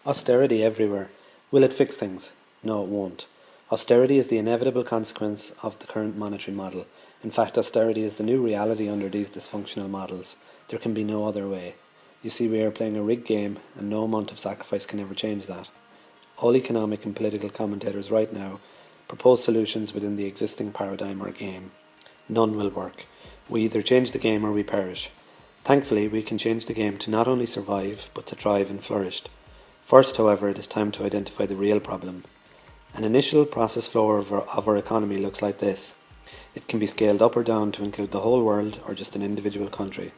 Austerity everywhere. Will it fix things? No, it won't. Austerity is the inevitable consequence of the current monetary model. In fact, austerity is the new reality under these dysfunctional models. There can be no other way. You see, we are playing a rigged game, and no amount of sacrifice can ever change that. All economic and political commentators right now propose solutions within the existing paradigm or game. None will work. We either change the game or we perish. Thankfully, we can change the game to not only survive, but to thrive and flourish. First, however, it is time to identify the real problem. An initial process flow of our economy looks like this. It can be scaled up or down to include the whole world or just an individual country.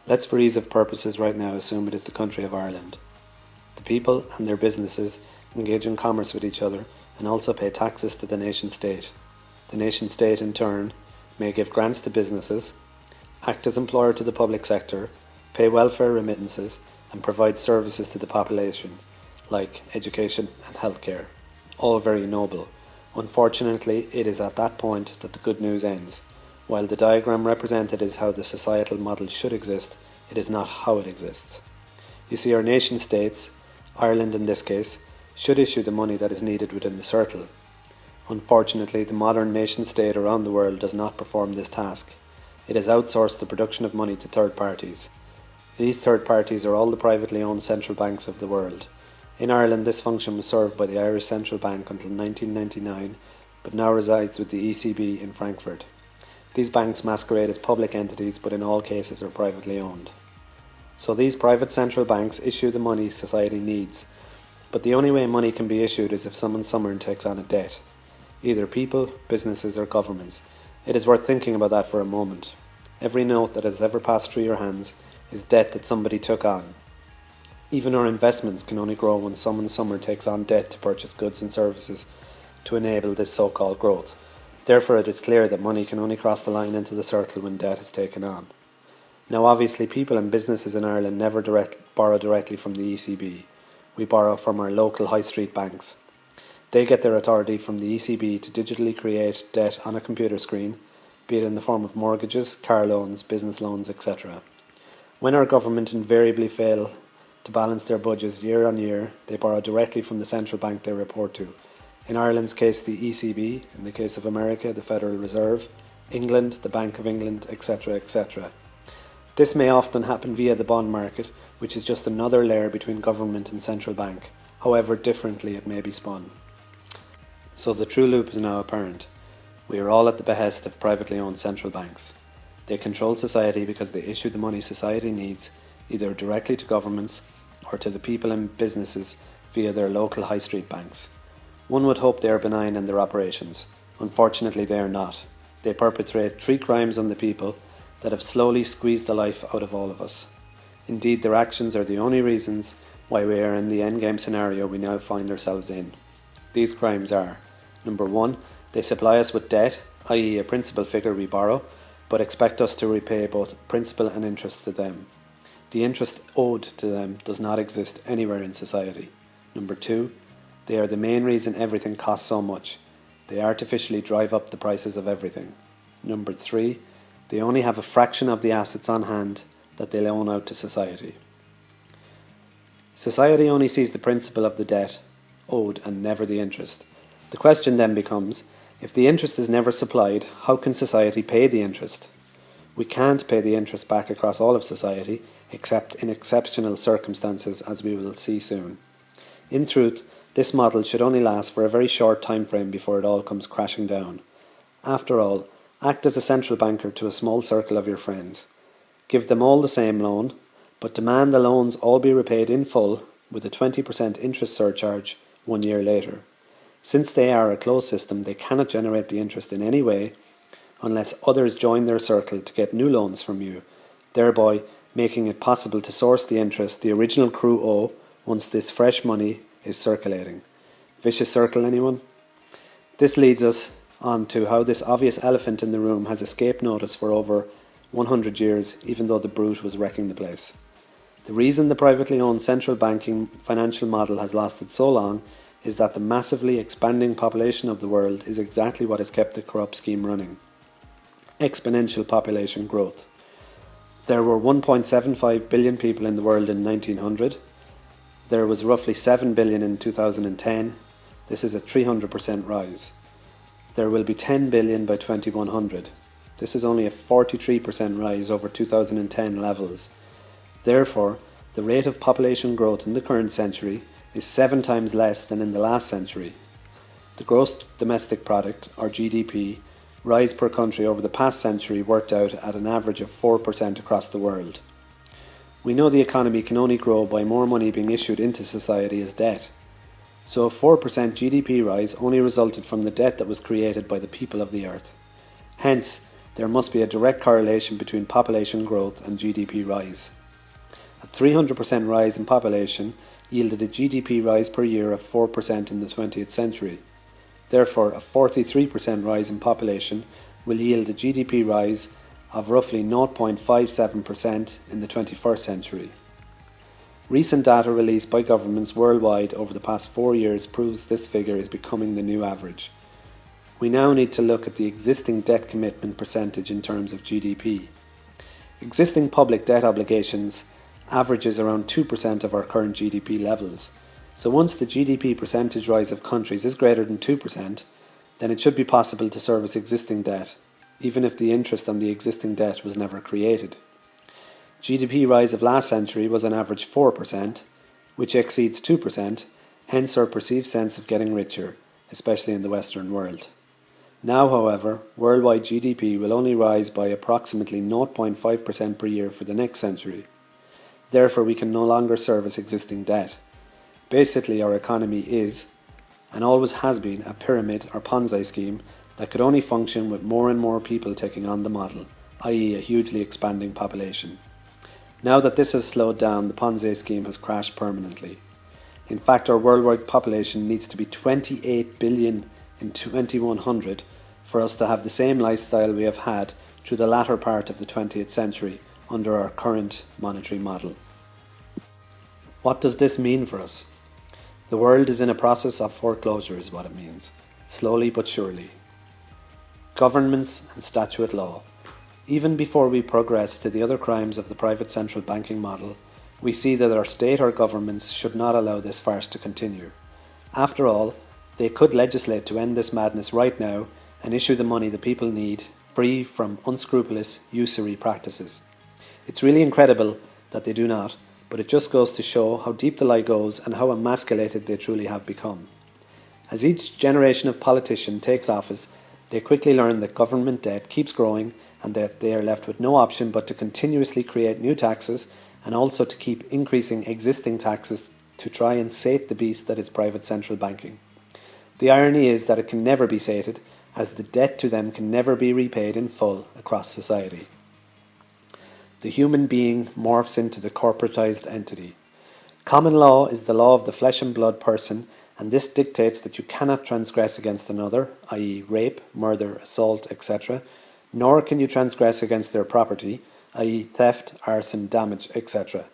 Let's, for ease of purposes right now, assume it is the country of Ireland. The people and their businesses engage in commerce with each other and also pay taxes to the nation state. The nation state, in turn, may give grants to businesses, act as employer to the public sector, pay welfare remittances, and provide services to the population, like education and healthcare. All very noble. Unfortunately, it is at that point that the good news ends. While the diagram represented is how the societal model should exist, it is not how it exists. You see, our nation states, Ireland in this case, should issue the money that is needed within the circle. Unfortunately, the modern nation state around the world does not perform this task. It has outsourced the production of money to third parties. These third parties are all the privately owned central banks of the world. In Ireland, this function was served by the Irish Central Bank until 1999, but now resides with the ECB in Frankfurt. These banks masquerade as public entities, but in all cases are privately owned. So these private central banks issue the money society needs, but the only way money can be issued is if someone somewhere takes on a debt. Either people, businesses or governments. It is worth thinking about that for a moment. Every note that has ever passed through your hands is debt that somebody took on. Even our investments can only grow when someone somewhere takes on debt to purchase goods and services to enable this so-called growth. Therefore, it is clear that money can only cross the line into the circle when debt is taken on. Now, obviously, people and businesses in Ireland never borrow directly from the ECB. We borrow from our local high street banks. They get their authority from the ECB to digitally create debt on a computer screen, be it in the form of mortgages, car loans, business loans, etc. When our government invariably fail to balance their budgets year on year, they borrow directly from the central bank they report to. In Ireland's case, the ECB, in the case of America, the Federal Reserve, England, the Bank of England, etc., etc. This may often happen via the bond market, which is just another layer between government and central bank, however differently it may be spun. So the true loop is now apparent. We are all at the behest of privately owned central banks. They control society because they issue the money society needs, either directly to governments or to the people and businesses via their local high street banks. One would hope they are benign in their operations. Unfortunately, they are not. They perpetrate three crimes on the people that have slowly squeezed the life out of all of us. Indeed, their actions are the only reasons why we are in the endgame scenario we now find ourselves in. These crimes are: number one, they supply us with debt, i.e. a principal figure we borrow, but expect us to repay both principal and interest to them. The interest owed to them does not exist anywhere in society. Number two, they are the main reason everything costs so much. They artificially drive up the prices of everything. Number three, they only have a fraction of the assets on hand that they loan out to society. Society only sees the principal of the debt owed and never the interest. The question then becomes, if the interest is never supplied, how can society pay the interest? We can't pay the interest back across all of society, except in exceptional circumstances, as we will see soon. In truth, this model should only last for a very short time frame before it all comes crashing down. After all, act as a central banker to a small circle of your friends. Give them all the same loan, but demand the loans all be repaid in full with a 20% interest surcharge 1 year later. Since they are a closed system, they cannot generate the interest in any way unless others join their circle to get new loans from you, thereby making it possible to source the interest the original crew owe once this fresh money is circulating. Vicious circle, anyone? This leads us on to how this obvious elephant in the room has escaped notice for over 100 years, even though the brute was wrecking the place. The reason the privately owned central banking financial model has lasted so long is that the massively expanding population of the world is exactly what has kept the corrupt scheme running. Exponential population growth. There were 1.75 billion people in the world in 1900. there was roughly 7 billion in 2010. This is a 300% rise. There will be 10 billion by 2100. This is only a 43% rise over 2010 levels. Therefore, the rate of population growth in the current century is 7 times less than in the last century. The gross domestic product, or GDP, rise per country over the past century worked out at an average of 4% across the world. We know the economy can only grow by more money being issued into society as debt. So a 4% GDP rise only resulted from the debt that was created by the people of the earth. Hence, there must be a direct correlation between population growth and GDP rise. A 300% rise in population yielded a GDP rise per year of 4% in the 20th century. Therefore, a 43% rise in population will yield a GDP rise of roughly 0.57% in the 21st century. Recent data released by governments worldwide over the past 4 years proves this figure is becoming the new average. We now need to look at the existing debt commitment percentage in terms of GDP. Existing public debt obligations averages around 2% of our current GDP levels. So once the GDP percentage rise of countries is greater than 2%, then it should be possible to service existing debt, even if the interest on the existing debt was never created. GDP rise of last century was on average 4%, which exceeds 2%, hence our perceived sense of getting richer, especially in the Western world. Now, however, worldwide GDP will only rise by approximately 0.5% per year for the next century. Therefore, we can no longer service existing debt. Basically, our economy is, and always has been, a pyramid or Ponzi scheme that could only function with more and more people taking on the model, i.e. a hugely expanding population. Now that this has slowed down, the Ponzi scheme has crashed permanently. In fact, our worldwide population needs to be 28 billion in 2100 for us to have the same lifestyle we have had through the latter part of the 20th century under our current monetary model. What does this mean for us? The world is in a process of foreclosure is what it means, slowly but surely. Governments and statute law. Even before we progress to the other crimes of the private central banking model, we see that our state or governments should not allow this farce to continue. After all, they could legislate to end this madness right now and issue the money the people need, free from unscrupulous usury practices. It's really incredible that they do not, but it just goes to show how deep the lie goes and how emasculated they truly have become. As each generation of politician takes office, they quickly learn that government debt keeps growing and that they are left with no option but to continuously create new taxes and also to keep increasing existing taxes to try and sate the beast that is private central banking. The irony is that it can never be sated, as the debt to them can never be repaid in full across society. The human being morphs into the corporatized entity. Common law is the law of the flesh and blood person, and this dictates that you cannot transgress against another, i.e. rape, murder, assault, etc., nor can you transgress against their property, i.e. theft, arson, damage, etc.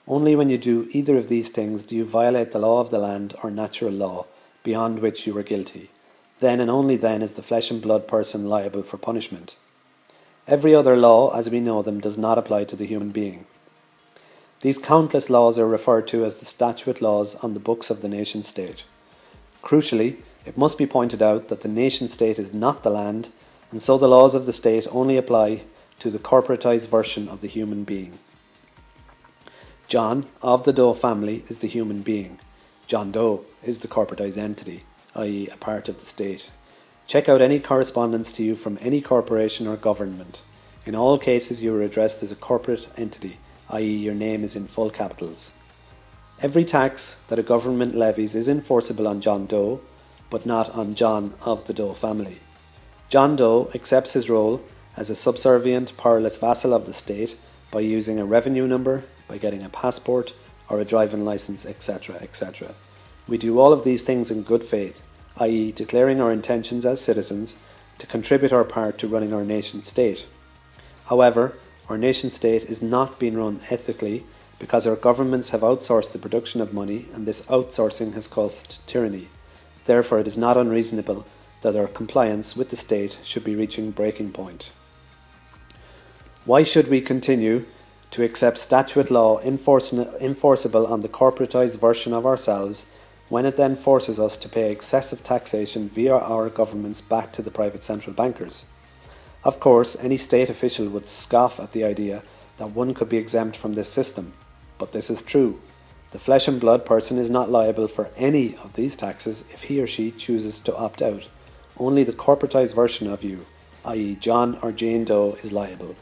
Only when you do either of these things do you violate the law of the land or natural law, beyond which you are guilty. Then and only then is the flesh and blood person liable for punishment. Every other law, as we know them, does not apply to the human being. These countless laws are referred to as the statute laws on the books of the nation-state. Crucially, it must be pointed out that the nation-state is not the land, and so the laws of the state only apply to the corporatized version of the human being. John, of the Doe family, is the human being. John Doe is the corporatized entity, i.e. a part of the state. Check out any correspondence to you from any corporation or government. In all cases you are addressed as a corporate entity, i.e. your name is in full capitals. Every tax that a government levies is enforceable on John Doe, but not on John of the Doe family. John Doe accepts his role as a subservient, powerless vassal of the state by using a revenue number, by getting a passport or a driving license, etc., etc. We do all of these things in good faith, i.e. declaring our intentions as citizens to contribute our part to running our nation state. However, our nation state is not being run ethically because our governments have outsourced the production of money, and this outsourcing has caused tyranny. Therefore, it is not unreasonable that our compliance with the state should be reaching breaking point. Why should we continue to accept statute law enforceable on the corporatised version of ourselves, when it then forces us to pay excessive taxation via our governments back to the private central bankers. Of course, any state official would scoff at the idea that one could be exempt from this system, but this is true. The flesh and blood person is not liable for any of these taxes if he or she chooses to opt out. Only the corporatised version of you, i.e. John or Jane Doe, is liable.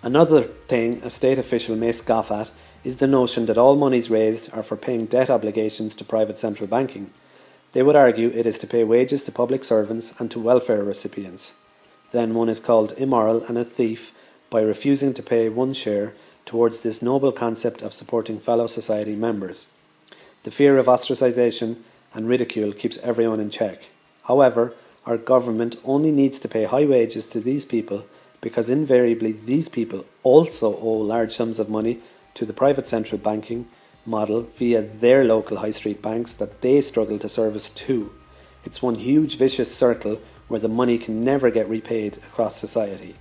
Another thing a state official may scoff at is the notion that all monies raised are for paying debt obligations to private central banking. They would argue it is to pay wages to public servants and to welfare recipients. Then one is called immoral and a thief by refusing to pay one share towards this noble concept of supporting fellow society members. The fear of ostracisation and ridicule keeps everyone in check. However, our government only needs to pay high wages to these people because invariably these people also owe large sums of money to the private central banking model via their local high street banks that they struggle to service too. It's one huge vicious circle where the money can never get repaid across society.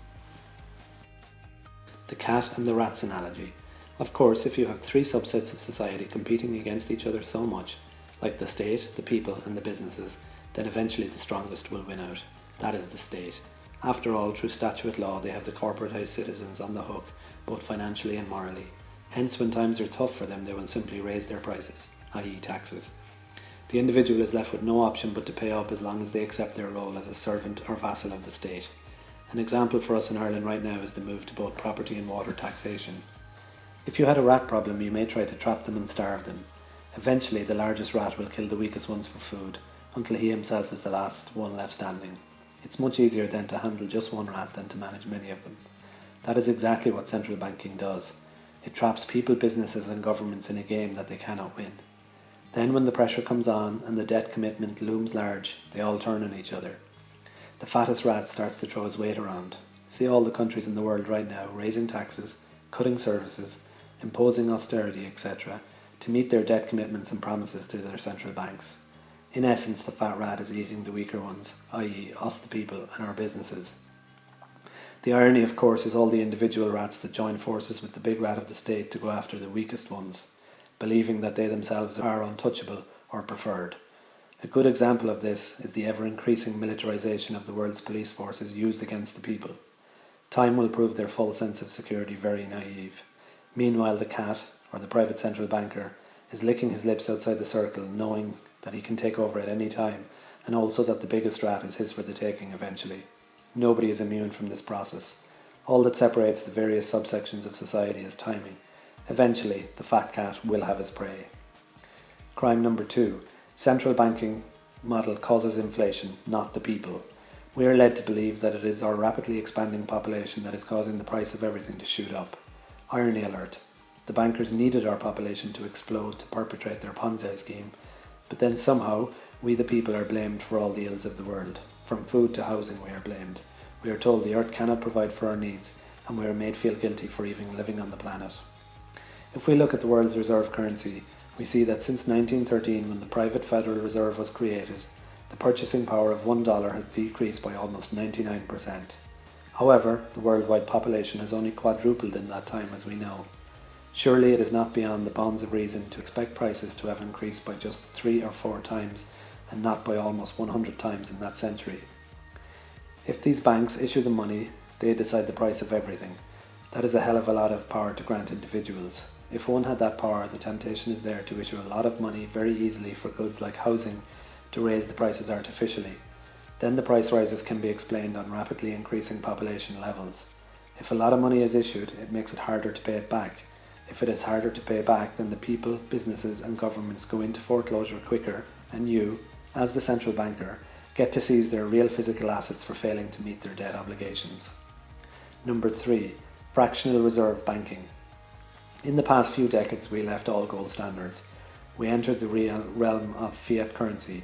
The cat and the rats analogy. Of course, if you have three subsets of society competing against each other so much, like the state, the people and the businesses, then eventually the strongest will win out. That is the state. After all, through statute law, they have the corporatised citizens on the hook, both financially and morally. Hence, when times are tough for them, they will simply raise their prices, i.e. taxes. The individual is left with no option but to pay up as long as they accept their role as a servant or vassal of the state. An example for us in Ireland right now is the move to both property and water taxation. If you had a rat problem, you may try to trap them and starve them. Eventually, the largest rat will kill the weakest ones for food, until he himself is the last one left standing. It's much easier then to handle just one rat than to manage many of them. That is exactly what central banking does. It traps people, businesses and governments in a game that they cannot win. Then when the pressure comes on and the debt commitment looms large, they all turn on each other. The fattest rat starts to throw his weight around. See all the countries in the world right now raising taxes, cutting services, imposing austerity, etc. to meet their debt commitments and promises to their central banks. In essence, the fat rat is eating the weaker ones, i.e. us the people and our businesses. The irony, of course, is all the individual rats that join forces with the big rat of the state to go after the weakest ones, believing that they themselves are untouchable or preferred. A good example of this is the ever-increasing militarisation of the world's police forces used against the people. Time will prove their full sense of security very naive. Meanwhile, the cat, or the private central banker, is licking his lips outside the circle, knowing that he can take over at any time, and also that the biggest rat is his for the taking eventually. Nobody is immune from this process. All that separates the various subsections of society is timing. Eventually, the fat cat will have his prey. Crime number 2. Central banking model causes inflation, not the people. We are led to believe that it is our rapidly expanding population that is causing the price of everything to shoot up. Irony alert. The bankers needed our population to explode to perpetrate their Ponzi scheme, but then somehow we the people are blamed for all the ills of the world. From food to housing we are blamed. We are told the earth cannot provide for our needs, and we are made feel guilty for even living on the planet. If we look at the world's reserve currency, we see that since 1913, when the private Federal Reserve was created, the purchasing power of $1 has decreased by almost 99%. However, the worldwide population has only quadrupled in that time, as we know. Surely it is not beyond the bounds of reason to expect prices to have increased by just 3 or 4 times, and not by almost 100 times in that century. If these banks issue the money, they decide the price of everything. That is a hell of a lot of power to grant individuals. If one had that power, the temptation is there to issue a lot of money very easily for goods like housing to raise the prices artificially. Then the price rises can be explained on rapidly increasing population levels. If a lot of money is issued, it makes it harder to pay it back. If it is harder to pay back, then the people, businesses and governments go into foreclosure quicker, and you, as the central banker, get to seize their real physical assets for failing to meet their debt obligations. Number 3. Fractional reserve banking. In the past few decades, we left all gold standards. We entered the real realm of fiat currency.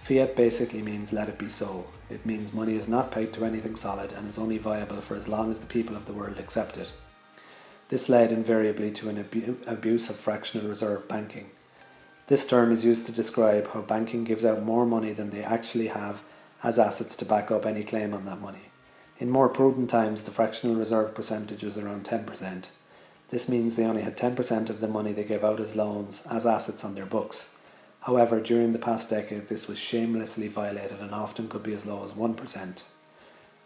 Fiat basically means let it be so. It means money is not pegged to anything solid and is only viable for as long as the people of the world accept it. This led invariably to an abuse of fractional reserve banking. This term is used to describe how banking gives out more money than they actually have as assets to back up any claim on that money. In more prudent times, the fractional reserve percentage was around 10%. This means they only had 10% of the money they gave out as loans as assets on their books. However, during the past decade, this was shamelessly violated and often could be as low as 1%.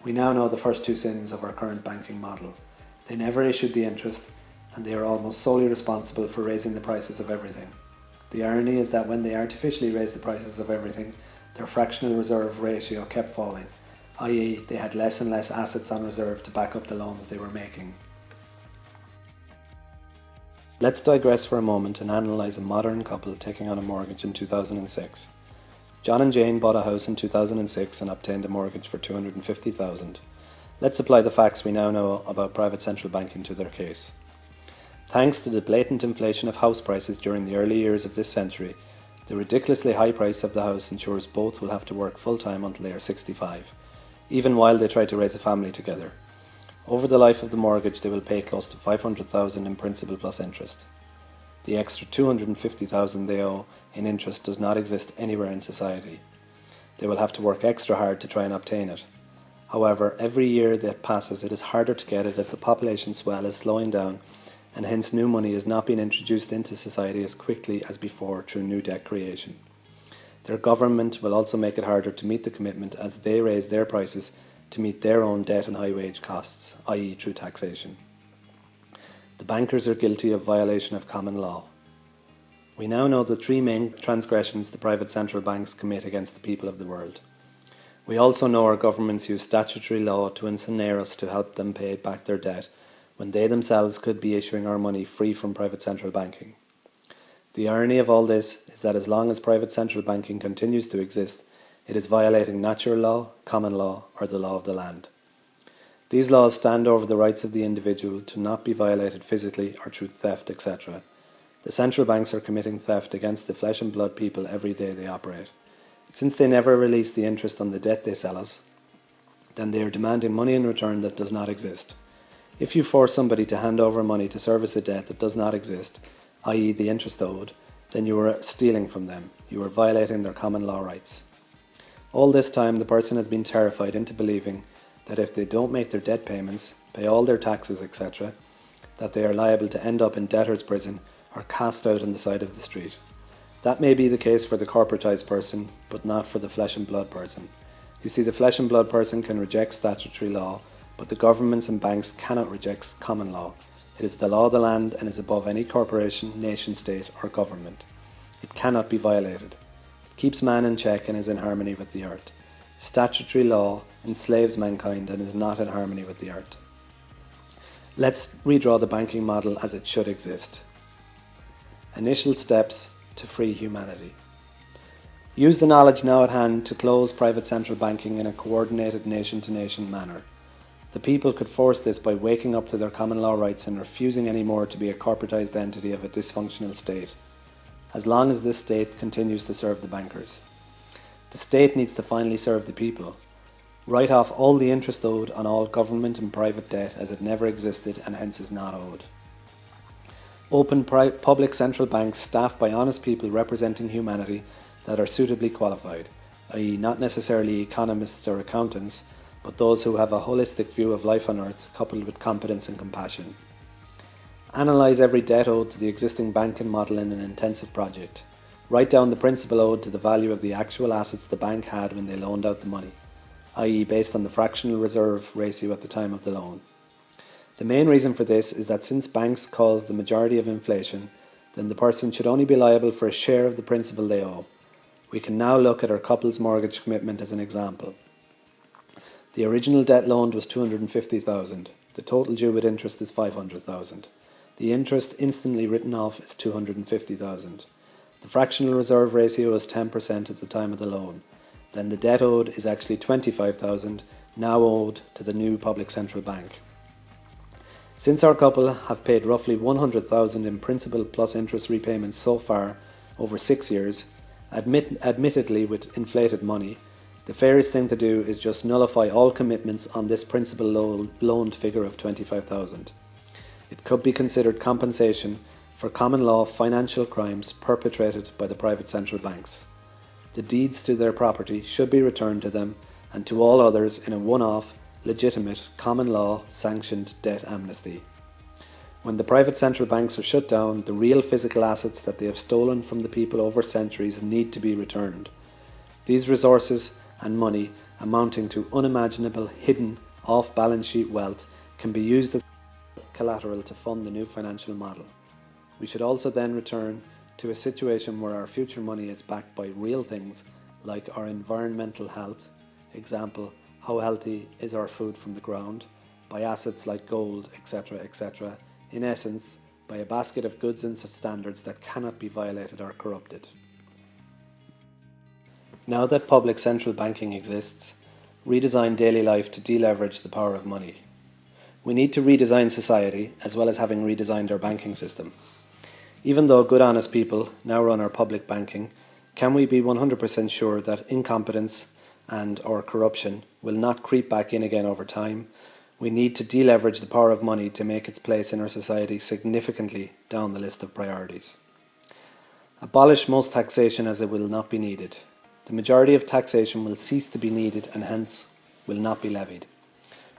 We now know the first two sins of our current banking model. They never issued the interest, and they are almost solely responsible for raising the prices of everything. The irony is that when they artificially raised the prices of everything, their fractional reserve ratio kept falling, i.e. they had less and less assets on reserve to back up the loans they were making. Let's digress for a moment and analyse a modern couple taking on a mortgage in 2006. John and Jane bought a house in 2006 and obtained a mortgage for $250,000. Let's apply the facts we now know about private central banking to their case. Thanks to the blatant inflation of house prices during the early years of this century, the ridiculously high price of the house ensures both will have to work full-time until they are 65, even while they try to raise a family together. Over the life of the mortgage, they will pay close to $500,000 in principal plus interest. The extra $250,000 they owe in interest does not exist anywhere in society. They will have to work extra hard to try and obtain it. However, every year that passes, it is harder to get it as the population swell is slowing down, and hence new money is not being introduced into society as quickly as before through new debt creation. Their government will also make it harder to meet the commitment as they raise their prices to meet their own debt and high wage costs, i.e. through taxation. The bankers are guilty of violation of common law. We now know the three main transgressions the private central banks commit against the people of the world. We also know our governments use statutory law to ensnare us to help them pay back their debt when they themselves could be issuing our money free from private central banking. The irony of all this is that as long as private central banking continues to exist, it is violating natural law, common law, or the law of the land. These laws stand over the rights of the individual to not be violated physically or through theft, etc. The central banks are committing theft against the flesh and blood people every day they operate. Since they never release the interest on the debt they sell us, then they are demanding money in return that does not exist. If you force somebody to hand over money to service a debt that does not exist, i.e. the interest owed, then you are stealing from them. You are violating their common law rights. All this time, the person has been terrified into believing that if they don't make their debt payments, pay all their taxes, etc., that they are liable to end up in debtor's prison or cast out on the side of the street. That may be the case for the corporatized person, but not for the flesh and blood person. You see, the flesh and blood person can reject statutory law, but the governments and banks cannot reject common law. It is the law of the land and is above any corporation, nation state or government. It cannot be violated. It keeps man in check and is in harmony with the earth. Statutory law enslaves mankind and is not in harmony with the earth. Let's redraw the banking model as it should exist. Initial steps to free humanity. Use the knowledge now at hand to close private central banking in a coordinated nation-to-nation manner. The people could force this by waking up to their common law rights and refusing any more to be a corporatized entity of a dysfunctional state, as long as this state continues to serve the bankers. The state needs to finally serve the people. Write off all the interest owed on all government and private debt as it never existed and hence is not owed. Open public central banks staffed by honest people representing humanity that are suitably qualified, i.e. not necessarily economists or accountants, but those who have a holistic view of life on earth coupled with competence and compassion. Analyse every debt owed to the existing banking model in an intensive project. Write down the principal owed to the value of the actual assets the bank had when they loaned out the money, i.e. based on the fractional reserve ratio at the time of the loan. The main reason for this is that since banks cause the majority of inflation, then the person should only be liable for a share of the principal they owe. We can now look at our couple's mortgage commitment as an example. The original debt loaned was $250,000. The total due with interest is $500,000. The interest instantly written off is $250,000. The fractional reserve ratio is 10% at the time of the loan. Then the debt owed is actually $25,000, now owed to the new public central bank. Since our couple have paid roughly $100,000 in principal plus interest repayments so far over 6 years, admittedly with inflated money, the fairest thing to do is just nullify all commitments on this principal loaned figure of $25,000. It could be considered compensation for common law financial crimes perpetrated by the private central banks. The deeds to their property should be returned to them and to all others in a one-off, legitimate, common law sanctioned debt amnesty. When the private central banks are shut down, the real physical assets that they have stolen from the people over centuries need to be returned. These resources and money, amounting to unimaginable, hidden, off-balance sheet wealth, can be used as collateral to fund the new financial model. We should also then return to a situation where our future money is backed by real things like our environmental health, example, how healthy is our food from the ground, by assets like gold, etc., etc., in essence, by a basket of goods and standards that cannot be violated or corrupted. Now that public central banking exists, redesign daily life to deleverage the power of money. We need to redesign society as well as having redesigned our banking system. Even though good honest people now run our public banking, can we be 100% sure that incompetence and or corruption will not creep back in again over time? We need to deleverage the power of money to make its place in our society significantly down the list of priorities. Abolish most taxation as it will not be needed. The majority of taxation will cease to be needed and hence will not be levied.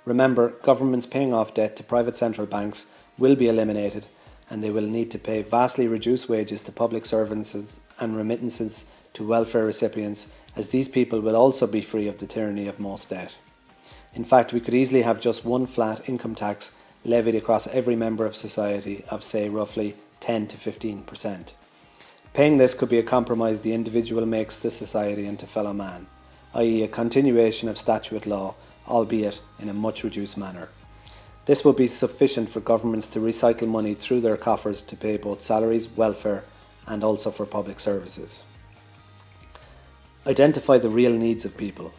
Remember, governments paying off debt to private central banks will be eliminated and they will need to pay vastly reduced wages to public servants and remittances to welfare recipients, as these people will also be free of the tyranny of most debt. In fact, we could easily have just one flat income tax levied across every member of society of, say, roughly 10 to 15%. Paying this could be a compromise the individual makes to society and to fellow man, i.e. a continuation of statute law, albeit in a much reduced manner. This will be sufficient for governments to recycle money through their coffers to pay both salaries, welfare, and also for public services. Identify the real needs of people.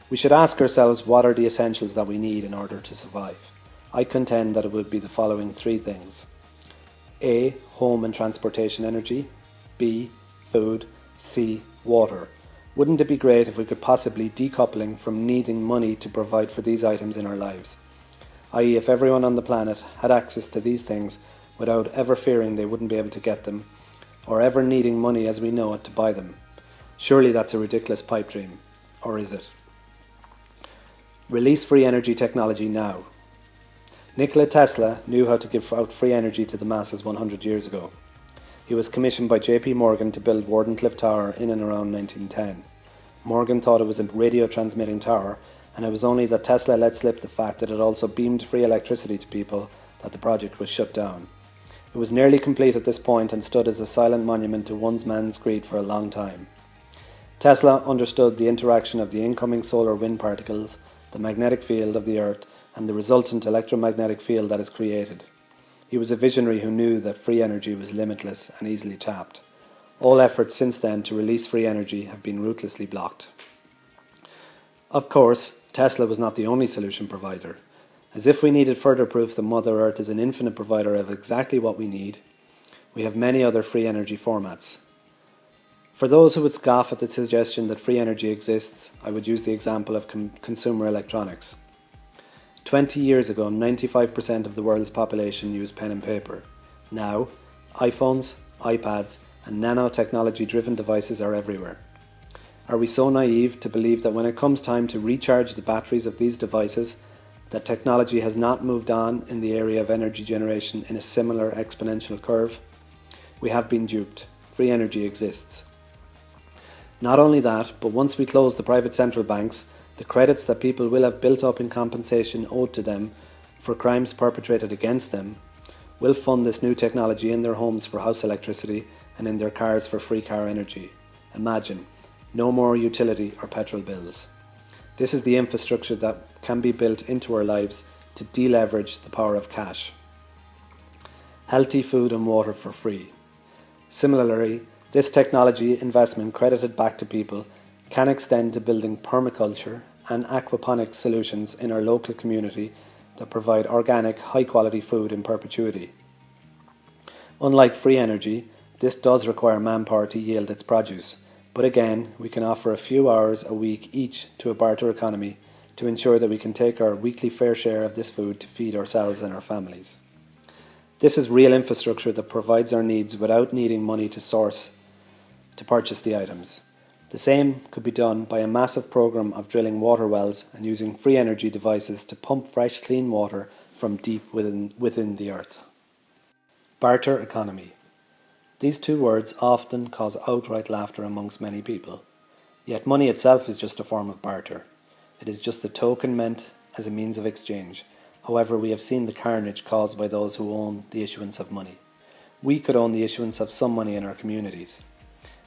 We should ask ourselves what are the essentials that we need in order to survive. I contend that it would be the following three things. A. Home and transportation energy. B. Food. C. Water. Wouldn't it be great if we could possibly decoupling from needing money to provide for these items in our lives? I.e. if everyone on the planet had access to these things without ever fearing they wouldn't be able to get them, or ever needing money as we know it to buy them. Surely that's a ridiculous pipe dream. Or is it? Release free energy technology now. Nikola Tesla knew how to give out free energy to the masses 100 years ago. He was commissioned by J.P. Morgan to build Wardenclyffe Tower in and around 1910. Morgan thought it was a radio transmitting tower, and it was only that Tesla let slip the fact that it also beamed free electricity to people that the project was shut down. It was nearly complete at this point and stood as a silent monument to one man's greed for a long time. Tesla understood the interaction of the incoming solar wind particles, the magnetic field of the Earth, and the resultant electromagnetic field that is created. He was a visionary who knew that free energy was limitless and easily tapped. All efforts since then to release free energy have been ruthlessly blocked. Of course, Tesla was not the only solution provider. As if we needed further proof that Mother Earth is an infinite provider of exactly what we need, we have many other free energy formats. For those who would scoff at the suggestion that free energy exists, I would use the example of consumer electronics. 20 years ago, 95% of the world's population used pen and paper. Now, iPhones, iPads, and nanotechnology-driven devices are everywhere. Are we so naive to believe that when it comes time to recharge the batteries of these devices, that technology has not moved on in the area of energy generation in a similar exponential curve? We have been duped. Free energy exists. Not only that, but once we close the private central banks, the credits that people will have built up in compensation owed to them for crimes perpetrated against them will fund this new technology in their homes for house electricity and in their cars for free car energy. Imagine, no more utility or petrol bills. This is the infrastructure that can be built into our lives to deleverage the power of cash. Healthy food and water for free. Similarly, this technology investment credited back to people can extend to building permaculture and aquaponics solutions in our local community that provide organic, high-quality food in perpetuity. Unlike free energy, this does require manpower to yield its produce, but again, we can offer a few hours a week each to a barter economy to ensure that we can take our weekly fair share of this food to feed ourselves and our families. This is real infrastructure that provides our needs without needing money to source to purchase the items. The same could be done by a massive program of drilling water wells and using free energy devices to pump fresh clean water from deep within the earth. Barter economy. These two words often cause outright laughter amongst many people. Yet money itself is just a form of barter. It is just a token meant as a means of exchange. However, we have seen the carnage caused by those who own the issuance of money. We could own the issuance of some money in our communities.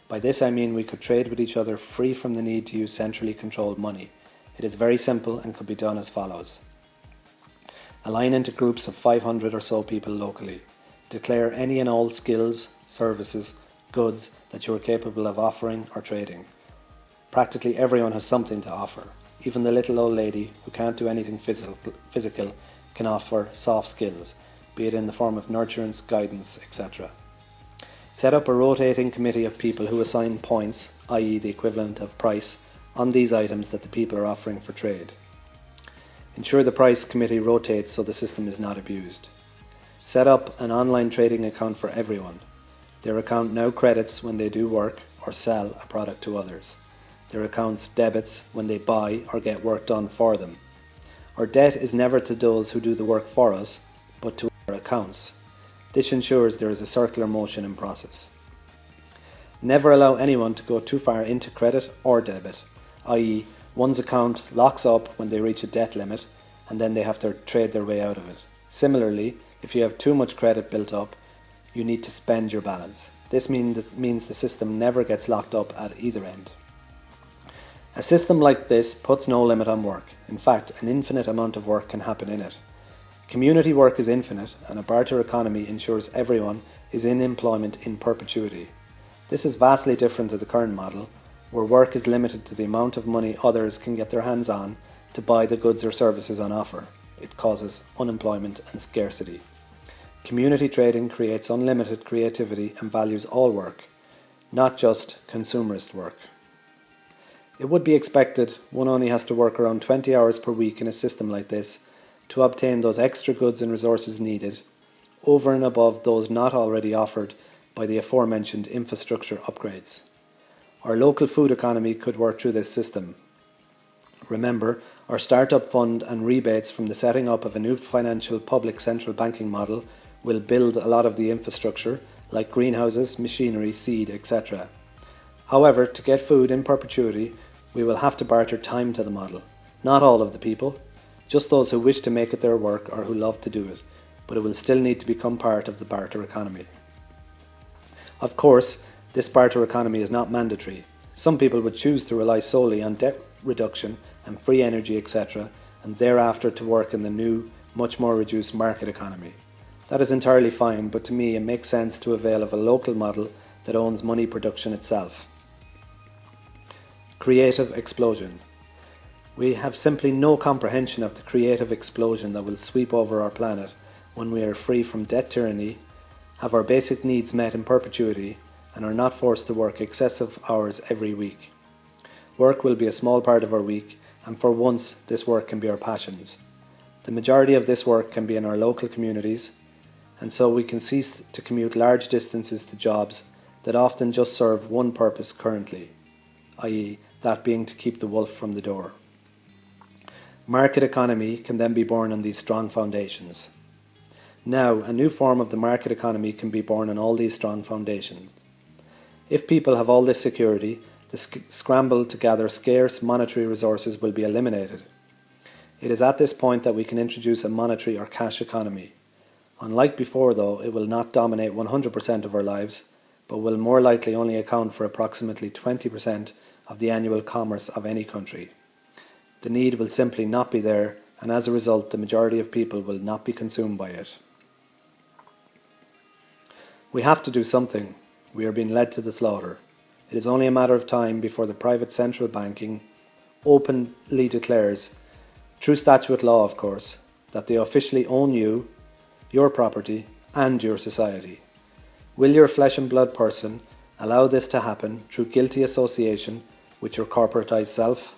By this I mean we could trade with each other free from the need to use centrally controlled money. It is very simple and could be done as follows. Align into groups of 500 or so people locally. Declare any and all skills, services, goods that you are capable of offering or trading. Practically everyone has something to offer. Even the little old lady who can't do anything physical can offer soft skills, be it in the form of nurturance, guidance, etc. Set up a rotating committee of people who assign points, i.e. the equivalent of price, on these items that the people are offering for trade. Ensure the price committee rotates so the system is not abused. Set up an online trading account for everyone. Their account now credits when they do work or sell a product to others. Their account debits when they buy or get work done for them. Our debt is never to those who do the work for us, but to our accounts. This ensures there is a circular motion in process. Never allow anyone to go too far into credit or debit, i.e. one's account locks up when they reach a debt limit and then they have to trade their way out of it. Similarly, if you have too much credit built up, you need to spend your balance. This means the system never gets locked up at either end. A system like this puts no limit on work. In fact, an infinite amount of work can happen in it. Community work is infinite, and a barter economy ensures everyone is in employment in perpetuity. This is vastly different to the current model, where work is limited to the amount of money others can get their hands on to buy the goods or services on offer. It causes unemployment and scarcity. Community trading creates unlimited creativity and values all work, not just consumerist work. It would be expected one only has to work around 20 hours per week in a system like this to obtain those extra goods and resources needed, over and above those not already offered by the aforementioned infrastructure upgrades. Our local food economy could work through this system. Remember, our startup fund and rebates from the setting up of a new financial public central banking model will build a lot of the infrastructure like greenhouses, machinery, seed, etc. However, to get food in perpetuity, we will have to barter time to the model. Not all of the people, just those who wish to make it their work or who love to do it, but it will still need to become part of the barter economy. Of course, this barter economy is not mandatory. Some people would choose to rely solely on debt reduction and free energy, etc., and thereafter to work in the new, much more reduced market economy. That is entirely fine, but to me it makes sense to avail of a local model that owns money production itself. Creative explosion. We have simply no comprehension of the creative explosion that will sweep over our planet when we are free from debt tyranny, have our basic needs met in perpetuity, and are not forced to work excessive hours every week. Work will be a small part of our week, and for once this work can be our passions. The majority of this work can be in our local communities, and so we can cease to commute large distances to jobs that often just serve one purpose currently, i.e. that being to keep the wolf from the door. Market economy can then be born on these strong foundations. Now, a new form of the market economy can be born on all these strong foundations. If people have all this security, the scramble to gather scarce monetary resources will be eliminated. It is at this point that we can introduce a monetary or cash economy. Unlike before though, it will not dominate 100% of our lives, but will more likely only account for approximately 20% of the annual commerce of any country. The need will simply not be there, and as a result the majority of people will not be consumed by it. We have to do something. We are being led to the slaughter. It is only a matter of time before the private central banking openly declares, through statute law of course, that they officially own you, your property, and your society. Will your flesh and blood person allow this to happen through guilty association with your corporatized self?